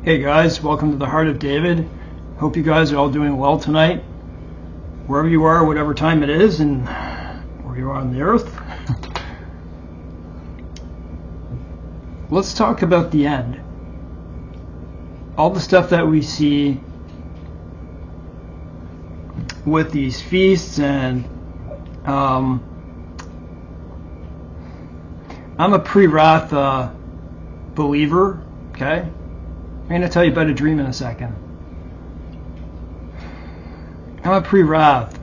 Hey guys, welcome to the Heart of David. Hope you guys are all doing well tonight. Wherever you are, whatever time it is, and where you are on the earth. Let's talk about the end. All the stuff that we see with these feasts, and I'm a pre-wrath believer, okay? I'm going to tell you about a dream in a second. I'm a pre-wrath,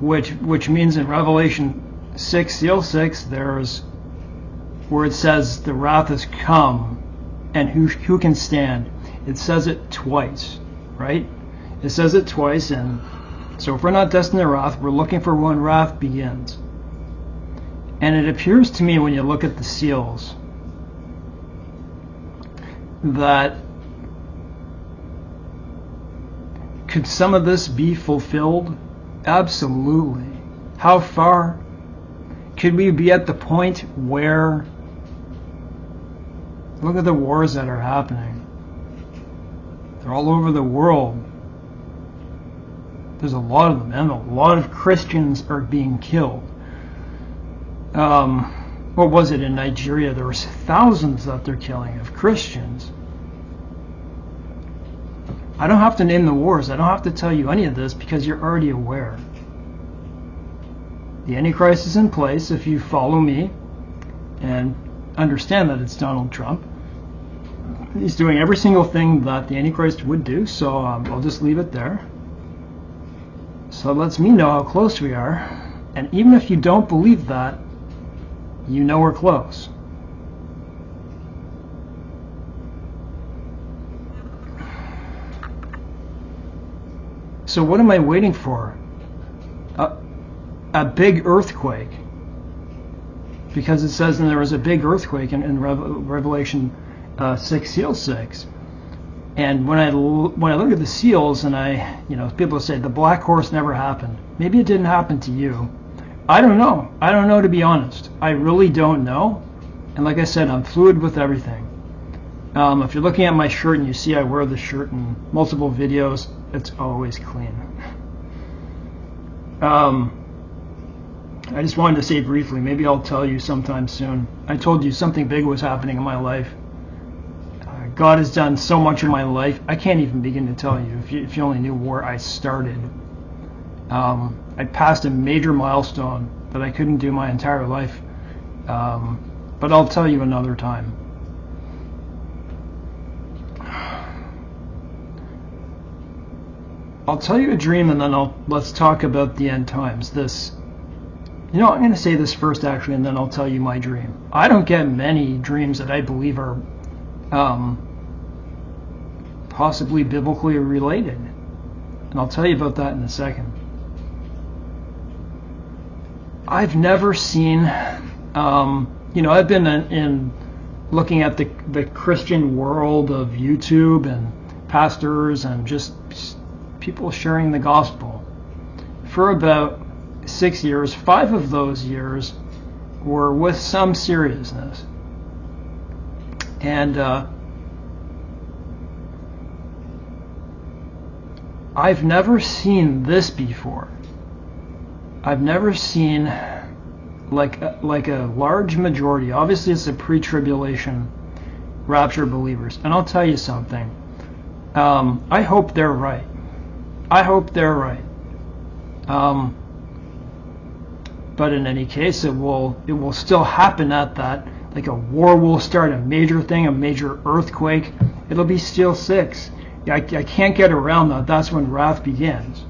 which means in Revelation 6, seal 6, there's where it says the wrath has come, and who can stand? It says it twice, right? It says it twice, and so if we're not destined to wrath, we're looking for when wrath begins. And it appears to me when you look at the seals that could some of this be fulfilled? Absolutely. How far? Could we be at the point where, look at the wars that are happening. They're all over the world. There's a lot of them, and a lot of Christians are being killed. What was it in Nigeria? There was thousands that they're killing of Christians. I don't have to name the wars. I don't have to tell you any of this because you're already aware. The Antichrist is in place if you follow me and understand that it's Donald Trump. He's doing every single thing that the Antichrist would do, so I'll just leave it there. So it lets me know how close we are. And even if you don't believe that, you know we're close. So what am I waiting for? A big earthquake. Because it says there was a big earthquake in Revelation 6, seal 6. And when I look at the seals, and people say the black horse never happened. Maybe it didn't happen to you. I don't know. I don't know, to be honest. I really don't know. And like I said, I'm fluid with everything. If you're looking at my shirt and you see I wear the shirt in multiple videos, it's always clean. I just wanted to say briefly, maybe I'll tell you sometime soon. I told you something big was happening in my life. God has done so much in my life, I can't even begin to tell you. If you only knew where I started. I passed a major milestone that I couldn't do my entire life. But I'll tell you another time. I'll tell you a dream, and then let's talk about the end times. I'm going to say this first actually, and then I'll tell you my dream. I don't get many dreams that I believe are possibly biblically related, and I'll tell you about that in a second. I've never seen, I've been in looking at the Christian world of YouTube and pastors and just people sharing the gospel for about 6 years. 5 of those years were with some seriousness. And I've never seen this before. I've never seen like a large majority. Obviously, it's a pre-tribulation rapture believers. And I'll tell you something. I hope they're right. I hope they're right. But in any case, it will still happen at that. Like a war will start, a major thing, a major earthquake. It'll be still 6. I can't get around that. That's when wrath begins.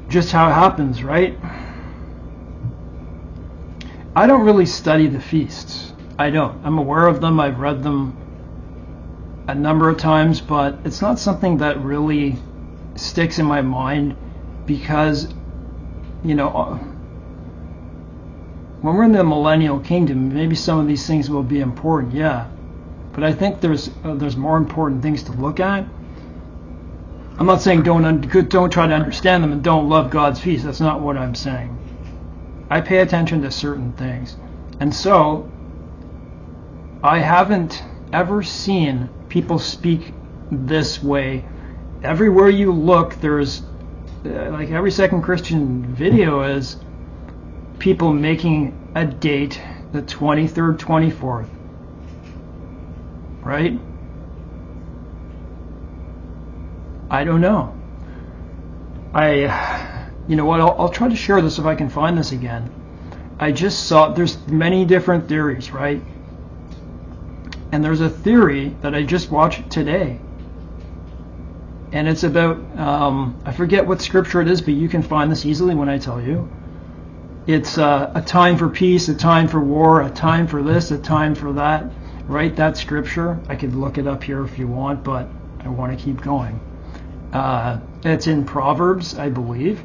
Just how it happens, right? I don't really study the feasts. I don't. I'm aware of them. I've read them a number of times, but it's not something that really sticks in my mind because, when we're in the millennial kingdom, maybe some of these things will be important, yeah. But I think there's more important things to look at. I'm not saying don't try to understand them and don't love God's feast. That's not what I'm saying. I pay attention to certain things. And so I haven't ever seen people speak this way. Everywhere you look, there's like every second Christian video is people making a date, the 23rd, 24th, right? I don't know. You know what, I'll try to share this if I can find this again. I just saw, there's many different theories, right? And there's a theory that I just watched today. And it's about, I forget what scripture it is, but you can find this easily when I tell you. It's a time for peace, a time for war, a time for this, a time for that, right? That scripture. I could look it up here if you want, but I want to keep going. It's in Proverbs, I believe,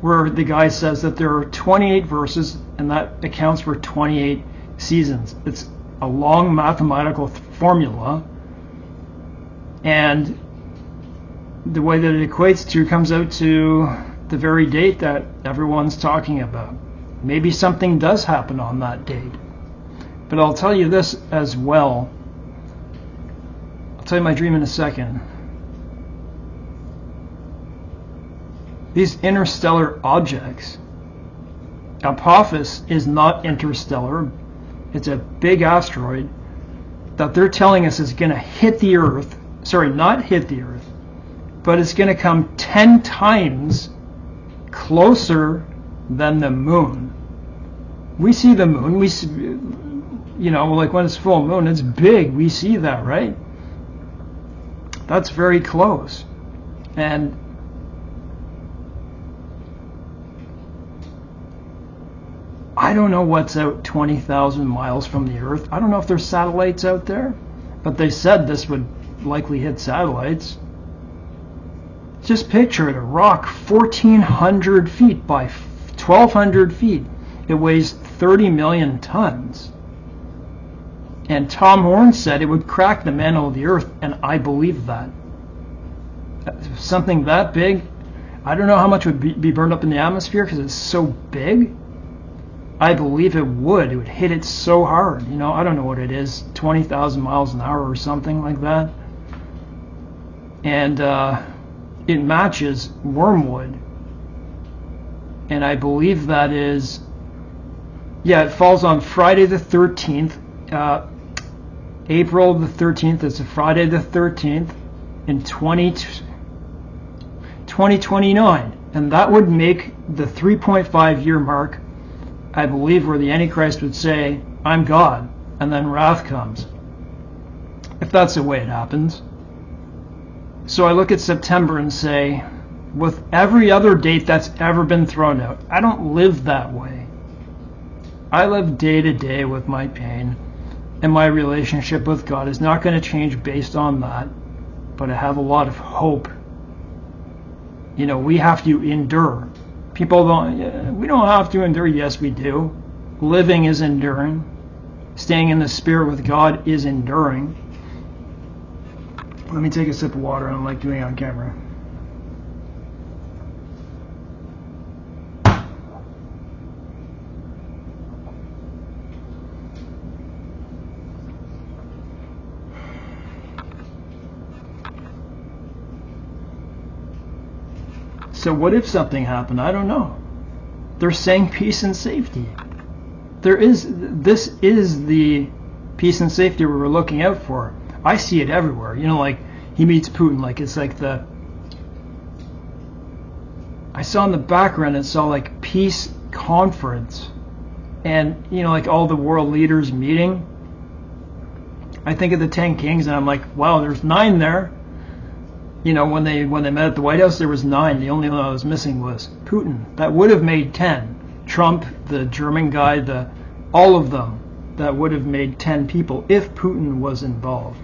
where the guy says that there are 28 verses, and that accounts for 28 seasons. It's a long mathematical formula, and the way that it equates to comes out to the very date that everyone's talking about. Maybe something does happen on that date. But I'll tell you this as well. I'll tell you my dream in a second. These interstellar objects, Apophis is not interstellar. It's a big asteroid that they're telling us is going to hit the Earth. Sorry, not hit the Earth, but it's going to come 10 times closer than the moon. We see the moon. We see, you know, like when it's full moon, it's big. We see that, right? That's very close. And I don't know what's out 20,000 miles from the Earth. I don't know if there's satellites out there, but they said this would likely hit satellites. Just picture it, a rock 1,400 feet by 1,200 feet. It weighs 30 million tons. And Tom Horn said it would crack the mantle of the Earth, and I believe that. Something that big, I don't know how much would be burned up in the atmosphere because it's so big. I believe it would. It would hit it so hard. You know, I don't know what it is, 20,000 miles an hour or something like that. And it matches wormwood. And I believe that is, yeah, it falls on Friday the 13th. April the 13th. It's a Friday the 13th in 2029. And that would make the 3.5 year mark, I believe, where the Antichrist would say, I'm God, and then wrath comes. If that's the way it happens. So I look at September and say, with every other date that's ever been thrown out, I don't live that way. I live day to day with my pain, and my relationship with God is not going to change based on that, but I have a lot of hope. You know, we have to endure. People don't, we don't have to endure. Yes, we do. Living is enduring. Staying in the Spirit with God is enduring. Let me take a sip of water. I don't like doing it on camera. So what if something happened? I don't know. They're saying peace and safety. This is the peace and safety we were looking out for. I see it everywhere. You know, like he meets Putin, like it's like I saw in the background, it saw like peace conference, and you know, like all the world leaders meeting. I think of the 10 kings, and I'm like, wow, there's 9 there. You know, when they met at the White House, there was 9. The only one I was missing was Putin. That would have made 10. Trump, the German guy, all of them. That would have made 10 people if Putin was involved.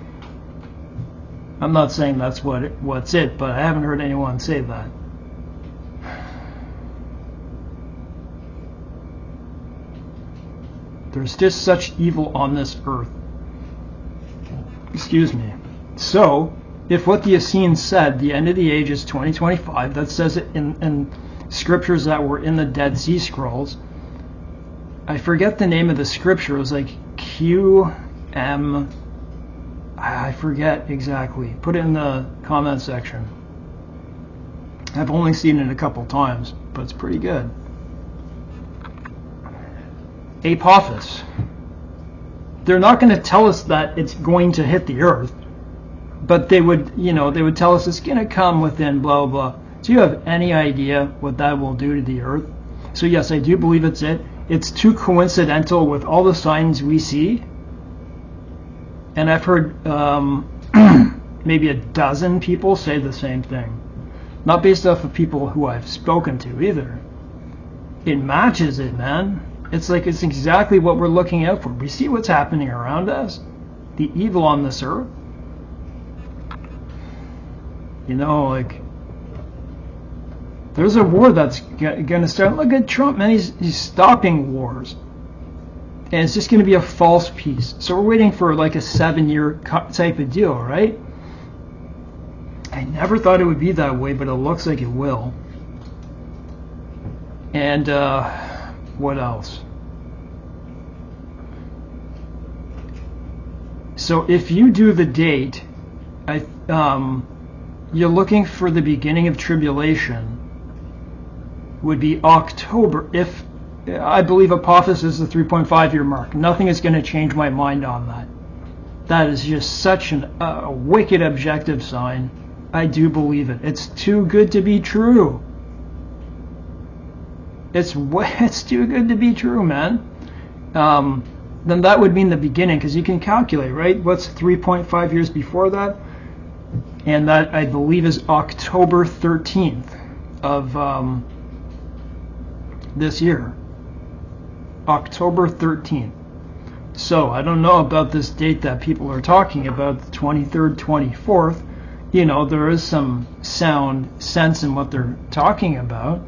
I'm not saying that's what's it, but I haven't heard anyone say that. There's just such evil on this earth. Excuse me. So, if what the Essenes said, the end of the age is 2025, that says it in scriptures that were in the Dead Sea Scrolls. I forget the name of the scripture. It was like I forget exactly. Put it in the comment section. I've only seen it a couple times, but it's pretty good. Apophis. They're not going to tell us that it's going to hit the earth, but they would tell us it's going to come within blah, blah. Do you have any idea what that will do to the earth? So yes, I do believe it's it. It's too coincidental with all the signs we see. And I've heard maybe a dozen people say the same thing. Not based off of people who I've spoken to either. It matches it, man. It's like it's exactly what we're looking out for. We see what's happening around us. The evil on this earth. You know, like, there's a war that's going to start. Look at Trump, man. He's stopping wars. And it's just going to be a false peace. So we're waiting for like a 7-year type of deal, right? I never thought it would be that way, but it looks like it will. And what else? So if you do the date, you're looking for the beginning of tribulation. Would be October. If I believe Apophis is the 3.5-year mark. Nothing is going to change my mind on that. That is just such a wicked objective sign. I do believe it. It's too good to be true. It's too good to be true, man. Then that would mean the beginning, because you can calculate, right? What's 3.5 years before that? And that, I believe, is October 13th of this year. October 13th. So I don't know about this date that people are talking about, the 23rd, 24th. You know, there is some sound sense in what they're talking about.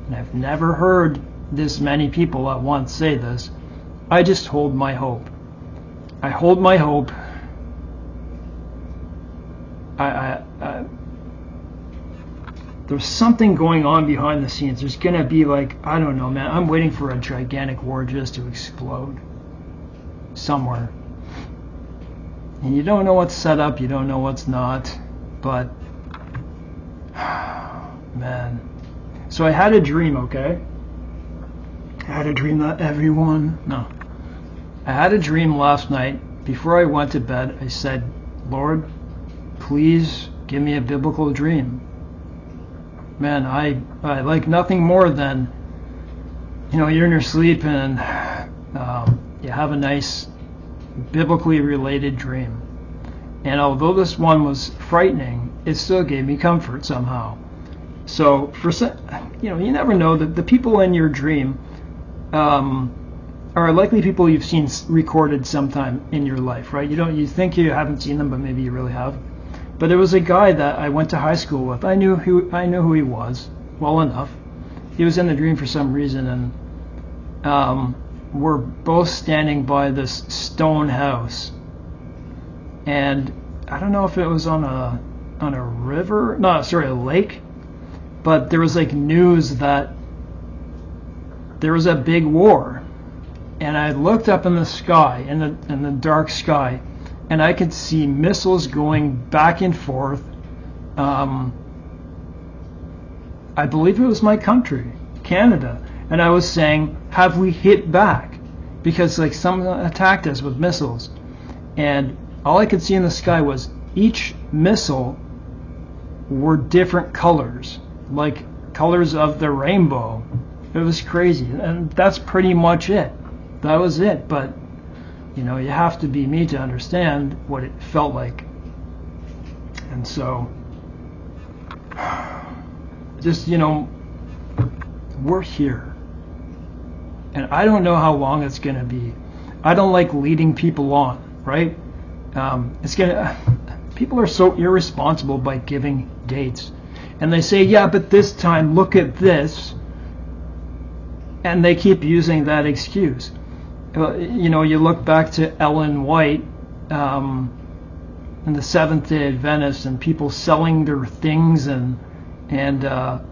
And I've never heard this many people at once say this. I just hold my hope. I hold my hope. There's something going on behind the scenes. There's going to be like, I don't know, man. I'm waiting for a gigantic war just to explode somewhere. And you don't know what's set up. You don't know what's not. But, man. So I had a dream, okay? I had a dream that I had a dream last night. Before I went to bed, I said, Lord, please give me a biblical dream. Man, I like nothing more than, you know, you're in your sleep and you have a nice biblically related dream. And although this one was frightening, it still gave me comfort somehow. So, you never know that the people in your dream are likely people you've seen recorded sometime in your life, right? You think you haven't seen them, but maybe you really have. But there was a guy that I went to high school with. I knew who he was well enough. He was in the dream for some reason, and we're both standing by this stone house. And I don't know if it was on a river, a lake, but there was like news that there was a big war. And I looked up in the sky, in the dark sky, and I could see missiles going back and forth. I believe it was my country, Canada, and I was saying, have we hit back? Because like someone attacked us with missiles, and all I could see in the sky was each missile were different colors, like colors of the rainbow. It was crazy, and that's pretty much it. That was it, but you have to be me to understand what it felt like. And so, just, we're here. And I don't know how long it's going to be. I don't like leading people on, right? People are so irresponsible by giving dates. And they say, yeah, but this time, look at this. And they keep using that excuse. You look back to Ellen White and the Seventh-day Adventists and people selling their things and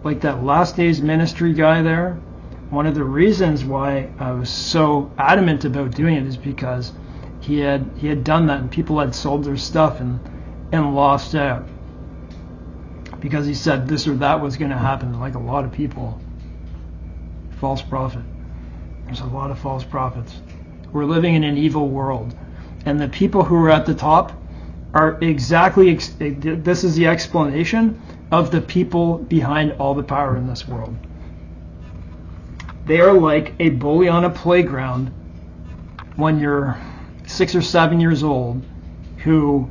like that Last Days Ministry guy there. One of the reasons why I was so adamant about doing it is because he had done that, and people had sold their stuff and lost out because he said this or that was going to happen. Like a lot of people, false prophet. There's a lot of false prophets. We're living in an evil world, and the people who are at the top are exactly this is the explanation of the people behind all the power in this world. They are like a bully on a playground when you're 6 or 7 years old, who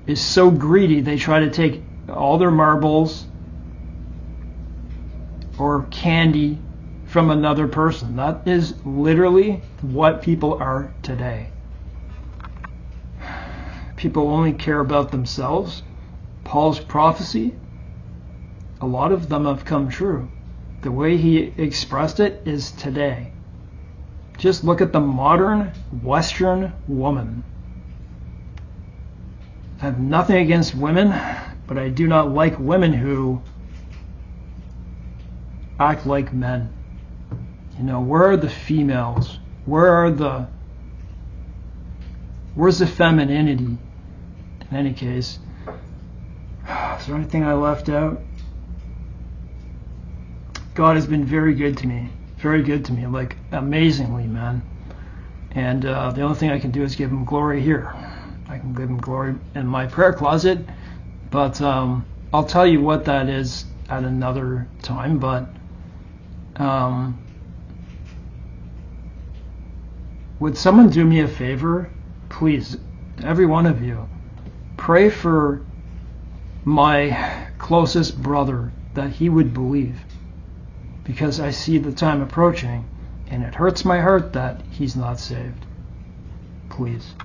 is so greedy they try to take all their marbles or candy from another person. That is literally what people are today. People only care about themselves. Paul's prophecy, a lot of them have come true. The way he expressed it is today. Just look at the modern Western woman. I have nothing against women, but I do not like women who act like men. You know, where are the females? Where's the femininity? In any case, is there anything I left out? God has been very good to me. Very good to me, like amazingly, man. And the only thing I can do is give him glory here. I can give him glory in my prayer closet, but I'll tell you what that is at another time. But would someone do me a favor? Please, every one of you, pray for my closest brother that he would believe. Because I see the time approaching, and it hurts my heart that he's not saved. Please.